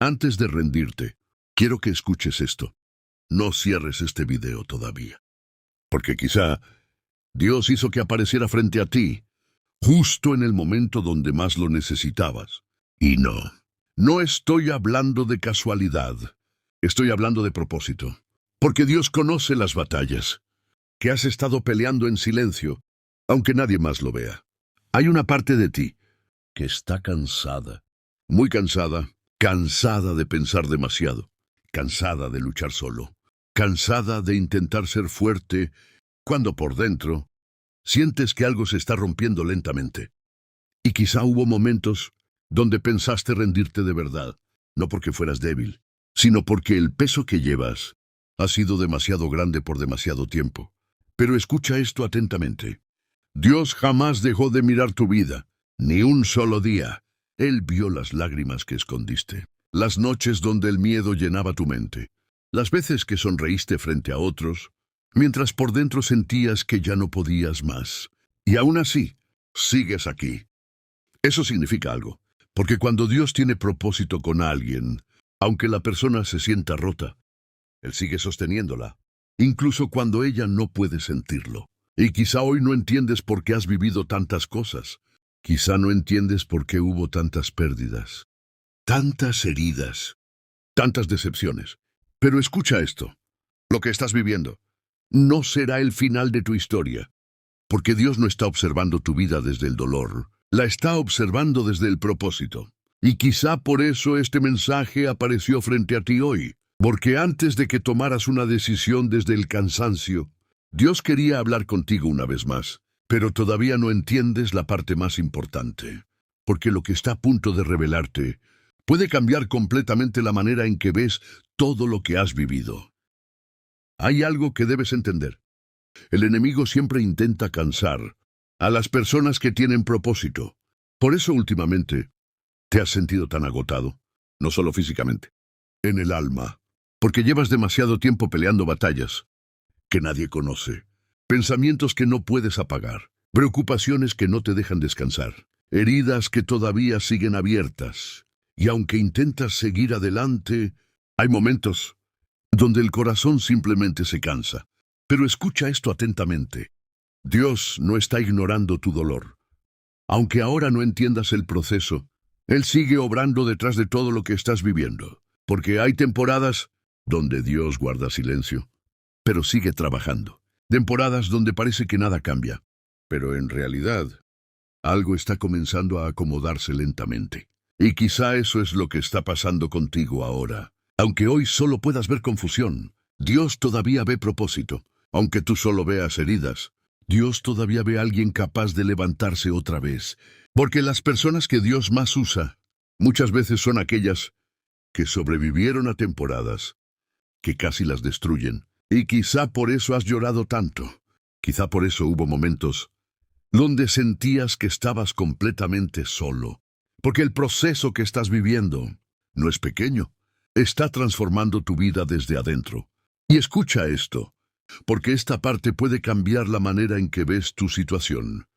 Antes de rendirte, quiero que escuches esto. No cierres este video todavía, porque quizá Dios hizo que apareciera frente a ti, justo en el momento donde más lo necesitabas. Y no estoy hablando de casualidad, estoy hablando de propósito, porque Dios conoce las batallas que has estado peleando en silencio, aunque nadie más lo vea. Hay una parte de ti que está cansada, muy cansada, cansada de pensar demasiado, cansada de luchar solo, cansada de intentar ser fuerte cuando por dentro sientes que algo se está rompiendo lentamente. Y quizá hubo momentos donde pensaste rendirte de verdad, no porque fueras débil, sino porque el peso que llevas ha sido demasiado grande por demasiado tiempo. Pero escucha esto atentamente. Dios jamás dejó de mirar tu vida, ni un solo día. Él vio las lágrimas que escondiste, las noches donde el miedo llenaba tu mente, las veces que sonreíste frente a otros, mientras por dentro sentías que ya no podías más. Y aún así, sigues aquí. Eso significa algo, porque cuando Dios tiene propósito con alguien, aunque la persona se sienta rota, Él sigue sosteniéndola, incluso cuando ella no puede sentirlo. Y quizá hoy no entiendes por qué has vivido tantas cosas. Quizá no entiendes por qué hubo tantas pérdidas, tantas heridas, tantas decepciones. Pero escucha esto. Lo que estás viviendo no será el final de tu historia, porque Dios no está observando tu vida desde el dolor, la está observando desde el propósito. Y quizá por eso este mensaje apareció frente a ti hoy, porque antes de que tomaras una decisión desde el cansancio, Dios quería hablar contigo una vez más, pero todavía no entiendes la parte más importante, porque lo que está a punto de revelarte puede cambiar completamente la manera en que ves todo lo que has vivido. Hay algo que debes entender. El enemigo siempre intenta cansar a las personas que tienen propósito. Por eso últimamente te has sentido tan agotado, no solo físicamente, en el alma, porque llevas demasiado tiempo peleando batallas que nadie conoce, pensamientos que no puedes apagar, preocupaciones que no te dejan descansar, heridas que todavía siguen abiertas. Y aunque intentas seguir adelante, hay momentos donde el corazón simplemente se cansa. Pero escucha esto atentamente. Dios no está ignorando tu dolor. Aunque ahora no entiendas el proceso, Él sigue obrando detrás de todo lo que estás viviendo. Porque hay temporadas donde Dios guarda silencio, pero sigue trabajando. Temporadas donde parece que nada cambia, pero en realidad algo está comenzando a acomodarse lentamente. Y quizá eso es lo que está pasando contigo ahora. Aunque hoy solo puedas ver confusión, Dios todavía ve propósito. Aunque tú solo veas heridas, Dios todavía ve a alguien capaz de levantarse otra vez. Porque las personas que Dios más usa, muchas veces son aquellas que sobrevivieron a temporadas que casi las destruyen. Y quizá por eso has llorado tanto. Quizá por eso hubo momentos donde sentías que estabas completamente solo. Porque el proceso que estás viviendo no es pequeño. Está transformando tu vida desde adentro. Y escucha esto, porque esta parte puede cambiar la manera en que ves tu situación.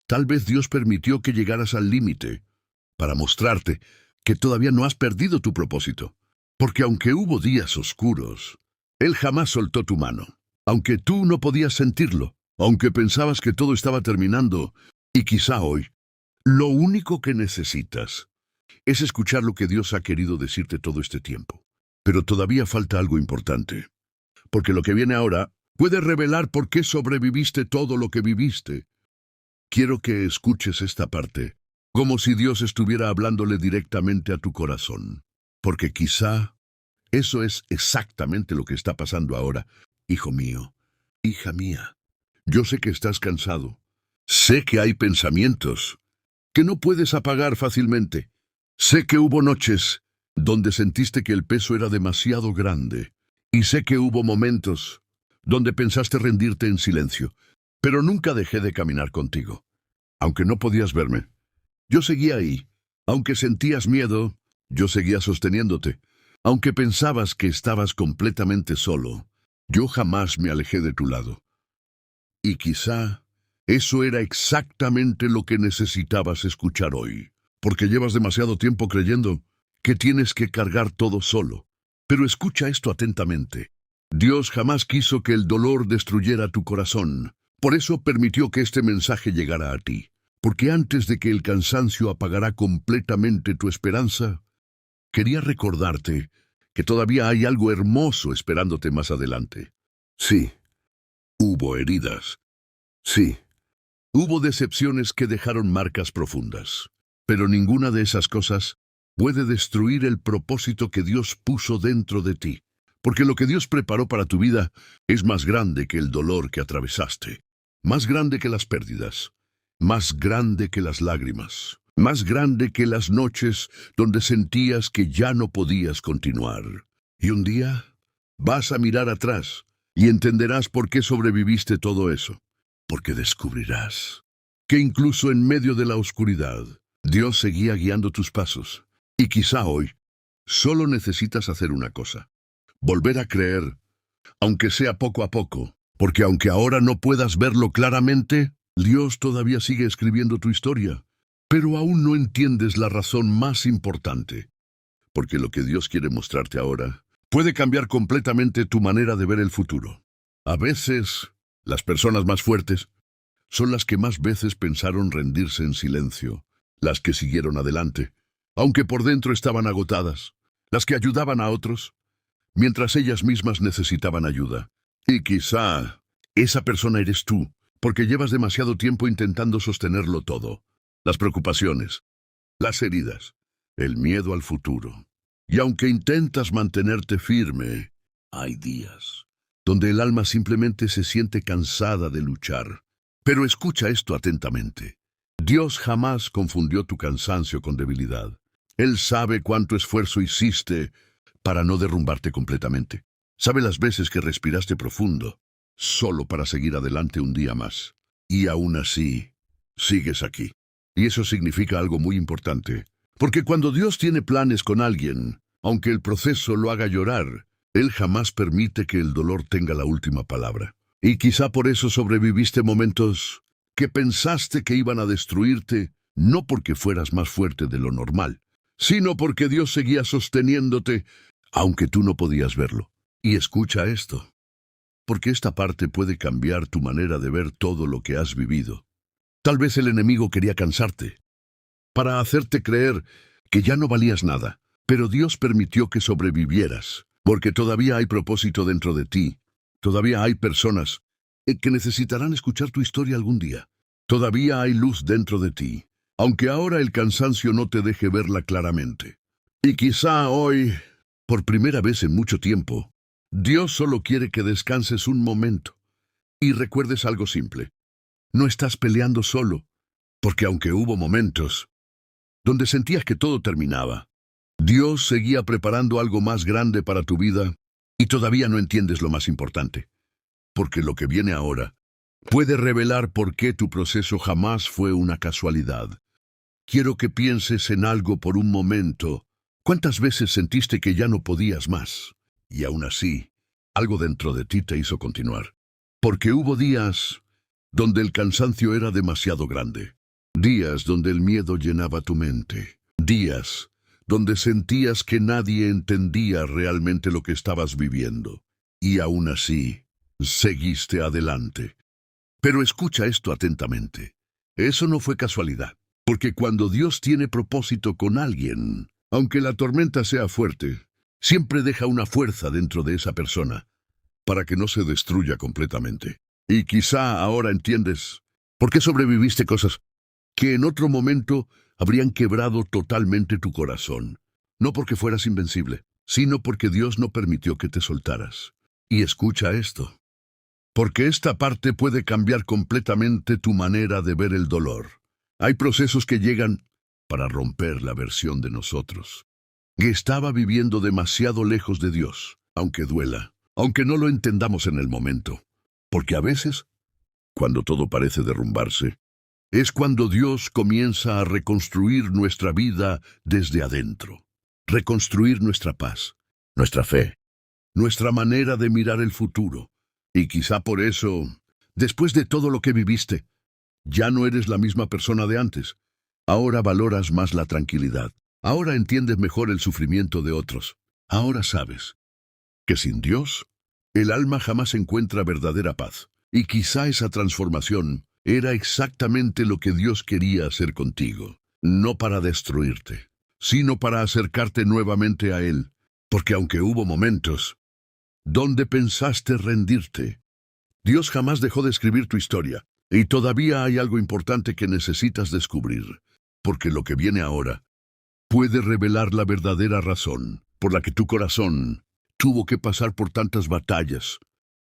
Tal vez Dios permitió que llegaras al límite para mostrarte que todavía no has perdido tu propósito. Porque aunque hubo días oscuros, Él jamás soltó tu mano. Aunque tú no podías sentirlo, aunque pensabas que todo estaba terminando, y quizá hoy, lo único que necesitas es escuchar lo que Dios ha querido decirte todo este tiempo. Pero todavía falta algo importante, porque lo que viene ahora puede revelar por qué sobreviviste todo lo que viviste. Quiero que escuches esta parte, como si Dios estuviera hablándole directamente a tu corazón, porque quizá eso es exactamente lo que está pasando ahora. Hijo mío, hija mía, yo sé que estás cansado. Sé que hay pensamientos que no puedes apagar fácilmente. Sé que hubo noches donde sentiste que el peso era demasiado grande. Y sé que hubo momentos donde pensaste rendirte en silencio. Pero nunca dejé de caminar contigo. Aunque no podías verme, yo seguía ahí. Aunque sentías miedo, yo seguía sosteniéndote. Aunque pensabas que estabas completamente solo, yo jamás me alejé de tu lado. Y quizá eso era exactamente lo que necesitabas escuchar hoy. Porque llevas demasiado tiempo creyendo que tienes que cargar todo solo. Pero escucha esto atentamente. Dios jamás quiso que el dolor destruyera tu corazón. Por eso permitió que este mensaje llegara a ti. Porque antes de que el cansancio apagara completamente tu esperanza, quería recordarte que todavía hay algo hermoso esperándote más adelante. Sí, hubo heridas. Sí, hubo decepciones que dejaron marcas profundas. Pero ninguna de esas cosas puede destruir el propósito que Dios puso dentro de ti. Porque lo que Dios preparó para tu vida es más grande que el dolor que atravesaste, más grande que las pérdidas, más grande que las lágrimas, más grande que las noches donde sentías que ya no podías continuar. Y un día vas a mirar atrás y entenderás por qué sobreviviste todo eso. Porque descubrirás que incluso en medio de la oscuridad, Dios seguía guiando tus pasos. Y quizá hoy solo necesitas hacer una cosa: volver a creer, aunque sea poco a poco, porque aunque ahora no puedas verlo claramente, Dios todavía sigue escribiendo tu historia. Pero aún no entiendes la razón más importante, porque lo que Dios quiere mostrarte ahora puede cambiar completamente tu manera de ver el futuro. A veces, las personas más fuertes son las que más veces pensaron rendirse en silencio, las que siguieron adelante, aunque por dentro estaban agotadas, las que ayudaban a otros, mientras ellas mismas necesitaban ayuda. Y quizá esa persona eres tú, porque llevas demasiado tiempo intentando sostenerlo todo. Las preocupaciones, las heridas, el miedo al futuro. Y aunque intentas mantenerte firme, hay días donde el alma simplemente se siente cansada de luchar. Pero escucha esto atentamente. Dios jamás confundió tu cansancio con debilidad. Él sabe cuánto esfuerzo hiciste para no derrumbarte completamente. Sabe las veces que respiraste profundo, solo para seguir adelante un día más. Y aún así, sigues aquí. Y eso significa algo muy importante. Porque cuando Dios tiene planes con alguien, aunque el proceso lo haga llorar, Él jamás permite que el dolor tenga la última palabra. Y quizá por eso sobreviviste momentos que pensaste que iban a destruirte, no porque fueras más fuerte de lo normal, sino porque Dios seguía sosteniéndote, aunque tú no podías verlo. Y escucha esto, porque esta parte puede cambiar tu manera de ver todo lo que has vivido. Tal vez el enemigo quería cansarte, para hacerte creer que ya no valías nada, pero Dios permitió que sobrevivieras, porque todavía hay propósito dentro de ti. Todavía hay personas que necesitarán escuchar tu historia algún día. Todavía hay luz dentro de ti, aunque ahora el cansancio no te deje verla claramente. Y quizá hoy, por primera vez en mucho tiempo, Dios solo quiere que descanses un momento y recuerdes algo simple. No estás peleando solo, porque aunque hubo momentos donde sentías que todo terminaba, Dios seguía preparando algo más grande para tu vida y todavía no entiendes lo más importante. Porque lo que viene ahora puede revelar por qué tu proceso jamás fue una casualidad. Quiero que pienses en algo por un momento. ¿Cuántas veces sentiste que ya no podías más? Y aún así, algo dentro de ti te hizo continuar. Porque hubo días donde el cansancio era demasiado grande. Días donde el miedo llenaba tu mente. Días donde sentías que nadie entendía realmente lo que estabas viviendo. Y aún así, seguiste adelante. Pero escucha esto atentamente. Eso no fue casualidad. Porque cuando Dios tiene propósito con alguien, aunque la tormenta sea fuerte, siempre deja una fuerza dentro de esa persona para que no se destruya completamente. Y quizá ahora entiendes por qué sobreviviste cosas que en otro momento habrían quebrado totalmente tu corazón. No porque fueras invencible, sino porque Dios no permitió que te soltaras. Y escucha esto. Porque esta parte puede cambiar completamente tu manera de ver el dolor. Hay procesos que llegan para romper la versión de nosotros, que estaba viviendo demasiado lejos de Dios, aunque duela, aunque no lo entendamos en el momento. Porque a veces, cuando todo parece derrumbarse, es cuando Dios comienza a reconstruir nuestra vida desde adentro. Reconstruir nuestra paz, nuestra fe, nuestra manera de mirar el futuro. Y quizá por eso, después de todo lo que viviste, ya no eres la misma persona de antes. Ahora valoras más la tranquilidad, Ahora entiendes mejor el sufrimiento de otros. Ahora sabes que sin Dios, el alma jamás encuentra verdadera paz. Y quizá esa transformación era exactamente lo que Dios quería hacer contigo. No para destruirte, sino para acercarte nuevamente a Él. Porque aunque hubo momentos donde pensaste rendirte, Dios jamás dejó de escribir tu historia. Y todavía hay algo importante que necesitas descubrir. Porque lo que viene ahora puede revelar la verdadera razón por la que tu corazón tuvo que pasar por tantas batallas.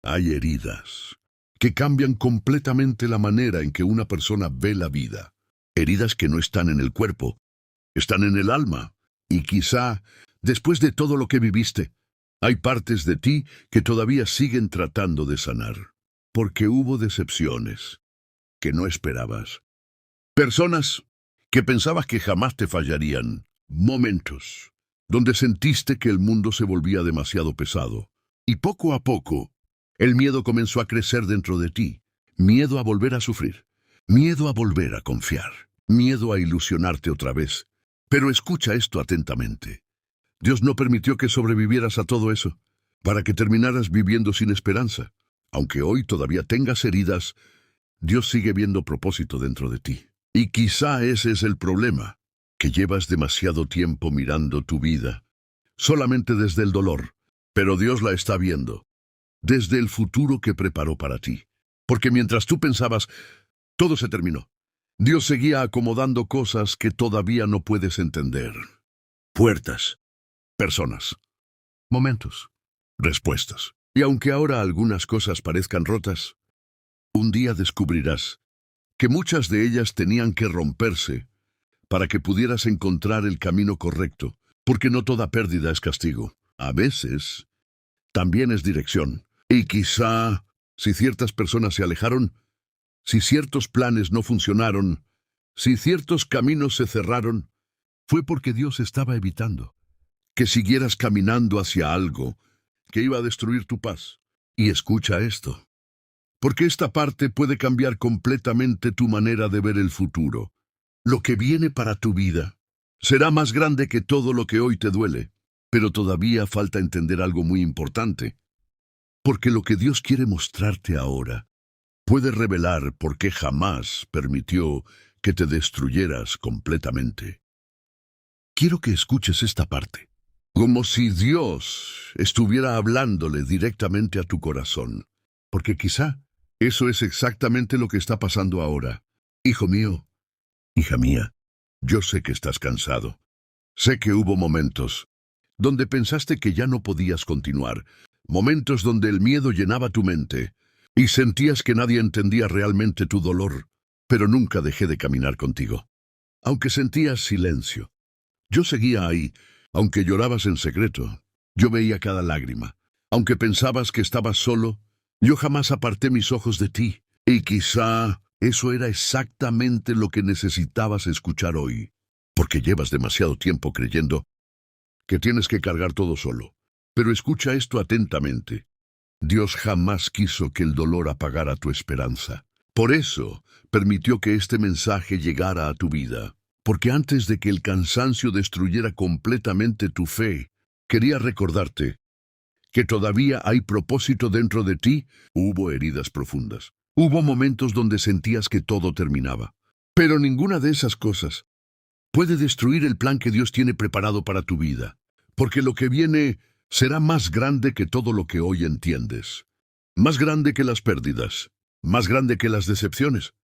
Hay heridas que cambian completamente la manera en que una persona ve la vida. Heridas que no están en el cuerpo, están en el alma. Y quizá, después de todo lo que viviste, hay partes de ti que todavía siguen tratando de sanar. Porque hubo decepciones que no esperabas. Personas que pensabas que jamás te fallarían. Momentos donde sentiste que el mundo se volvía demasiado pesado. Y poco a poco, el miedo comenzó a crecer dentro de ti. Miedo a volver a sufrir. Miedo a volver a confiar. Miedo a ilusionarte otra vez. Pero escucha esto atentamente. Dios no permitió que sobrevivieras a todo eso, para que terminaras viviendo sin esperanza. Aunque hoy todavía tengas heridas, Dios sigue viendo propósito dentro de ti. Y quizá ese es el problema, que llevas demasiado tiempo mirando tu vida, solamente desde el dolor, pero Dios la está viendo, desde el futuro que preparó para ti. Porque mientras tú pensabas, todo se terminó, Dios seguía acomodando cosas que todavía no puedes entender. Puertas, personas, momentos, respuestas. Y aunque ahora algunas cosas parezcan rotas, un día descubrirás que muchas de ellas tenían que romperse para que pudieras encontrar el camino correcto, porque no toda pérdida es castigo. A veces, también es dirección. Y quizá, si ciertas personas se alejaron, si ciertos planes no funcionaron, si ciertos caminos se cerraron, fue porque Dios estaba evitando que siguieras caminando hacia algo que iba a destruir tu paz. Y escucha esto, porque esta parte puede cambiar completamente tu manera de ver el futuro. Lo que viene para tu vida será más grande que todo lo que hoy te duele, pero todavía falta entender algo muy importante, porque lo que Dios quiere mostrarte ahora puede revelar por qué jamás permitió que te destruyeras completamente. Quiero que escuches esta parte, como si Dios estuviera hablándole directamente a tu corazón, porque quizá eso es exactamente lo que está pasando ahora. Hijo mío, hija mía, yo sé que estás cansado. Sé que hubo momentos donde pensaste que ya no podías continuar, momentos donde el miedo llenaba tu mente y sentías que nadie entendía realmente tu dolor, pero nunca dejé de caminar contigo. Aunque sentías silencio, yo seguía ahí. Aunque llorabas en secreto, yo veía cada lágrima. Aunque pensabas que estabas solo, yo jamás aparté mis ojos de ti. Y quizá eso era exactamente lo que necesitabas escuchar hoy, porque llevas demasiado tiempo creyendo que tienes que cargar todo solo. Pero escucha esto atentamente. Dios jamás quiso que el dolor apagara tu esperanza. Por eso permitió que este mensaje llegara a tu vida. Porque antes de que el cansancio destruyera completamente tu fe, quería recordarte que todavía hay propósito dentro de ti. Hubo heridas profundas. Hubo momentos donde sentías que todo terminaba. Pero ninguna de esas cosas puede destruir el plan que Dios tiene preparado para tu vida. Porque lo que viene será más grande que todo lo que hoy entiendes. Más grande que las pérdidas. Más grande que las decepciones.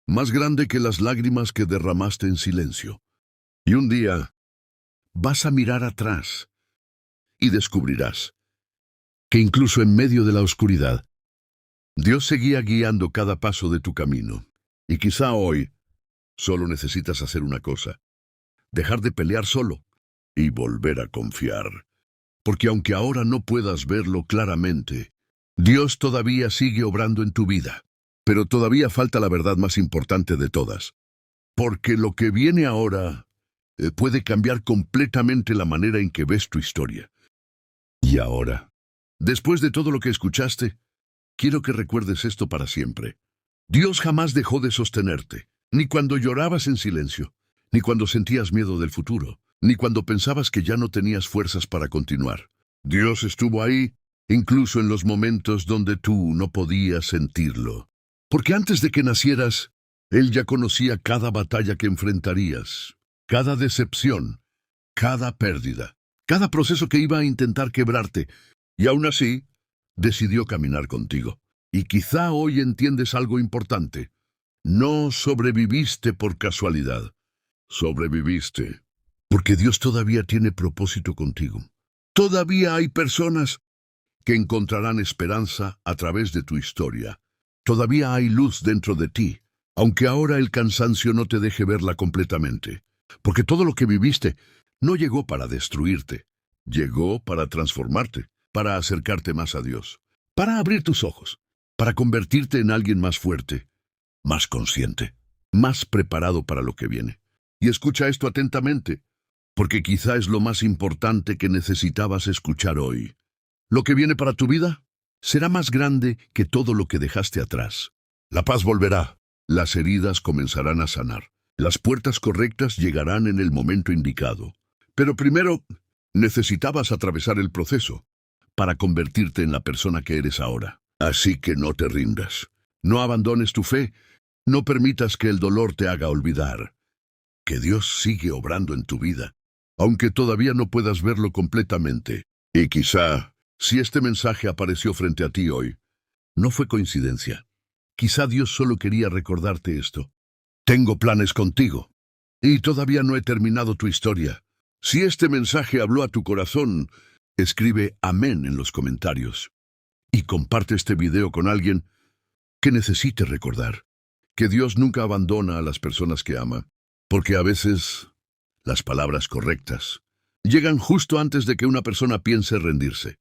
Más grande que las lágrimas que derramaste en silencio. Y un día vas a mirar atrás y descubrirás que incluso en medio de la oscuridad, Dios seguía guiando cada paso de tu camino. Y quizá hoy solo necesitas hacer una cosa: dejar de pelear solo y volver a confiar. Porque aunque ahora no puedas verlo claramente, Dios todavía sigue obrando en tu vida. Pero todavía falta la verdad más importante de todas. Porque lo que viene ahora puede cambiar completamente la manera en que ves tu historia. Y ahora, después de todo lo que escuchaste, quiero que recuerdes esto para siempre. Dios jamás dejó de sostenerte, ni cuando llorabas en silencio, ni cuando sentías miedo del futuro, ni cuando pensabas que ya no tenías fuerzas para continuar. Dios estuvo ahí, incluso en los momentos donde tú no podías sentirlo. Porque antes de que nacieras, Él ya conocía cada batalla que enfrentarías, cada decepción, cada pérdida, cada proceso que iba a intentar quebrarte, y aún así, decidió caminar contigo. Y quizá hoy entiendes algo importante. No sobreviviste por casualidad. Sobreviviste porque Dios todavía tiene propósito contigo. Todavía hay personas que encontrarán esperanza a través de tu historia. Todavía hay luz dentro de ti, aunque ahora el cansancio no te deje verla completamente. Porque todo lo que viviste no llegó para destruirte. Llegó para transformarte, para acercarte más a Dios, para abrir tus ojos, para convertirte en alguien más fuerte, más consciente, más preparado para lo que viene. Y escucha esto atentamente, porque quizá es lo más importante que necesitabas escuchar hoy. Lo que viene para tu vida será más grande que todo lo que dejaste atrás. La paz volverá, las heridas comenzarán a sanar, las puertas correctas llegarán en el momento indicado. Pero primero, necesitabas atravesar el proceso para convertirte en la persona que eres ahora. Así que no te rindas. No abandones tu fe. No permitas que el dolor te haga olvidar que Dios sigue obrando en tu vida, aunque todavía no puedas verlo completamente. Y quizá, si este mensaje apareció frente a ti hoy, no fue coincidencia. Quizá Dios solo quería recordarte esto. Tengo planes contigo, y todavía no he terminado tu historia. Si este mensaje habló a tu corazón, escribe amén en los comentarios. Y comparte este video con alguien que necesite recordar que Dios nunca abandona a las personas que ama, porque a veces las palabras correctas llegan justo antes de que una persona piense rendirse.